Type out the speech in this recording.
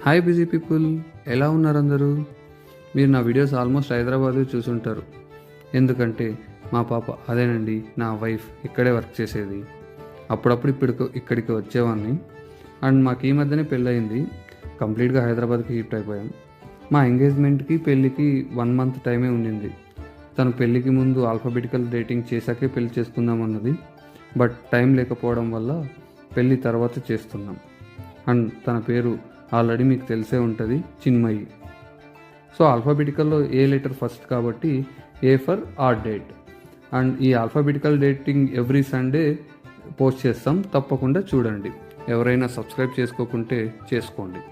Hi busy people, ఎలా ఉన్నారు అందరూ? మీరు నా వీడియోస్ ఆల్మోస్ట్ హైదరాబాద్ చూసుంటారు. ఎందుకంటే మా పాప అదేనండి నా వైఫ్ ఇక్కడే వర్క్ చేసేది. అప్పుడప్పుడు ఇక్కడికి వచ్చేవాడిని. అండ్ మాకు ఈ మధ్యనే పెళ్ళయింది. కంప్లీట్గా హైదరాబాద్కి షిఫ్ట్ అయిపోయాం. మా ఎంగేజ్మెంట్కి పెళ్ళికి 1 మంత్ టైమే ఉండింది. తను పెళ్ళికి ముందు ఆల్ఫాబెటికల్ డేటింగ్ చేశాకే పెళ్ళి చేసుకుందాం అన్నది. బట్ టైం లేకపోవడం వల్ల పెళ్ళి తర్వాత చేస్తున్నాం. అండ్ తన పేరు ఆల్రెడీ మీకు తెలిసే ఉంటుంది, చిన్మయి. సో ఆల్ఫాబెటికల్లో ఏ లెటర్ ఫస్ట్ కాబట్టి A for R date. And ఈ alphabetical dating every Sunday post చేస్తాం, తప్పకుండా చూడండి. ఎవరైనా సబ్స్క్రైబ్ చేసుకోకుంటే చేసుకోండి.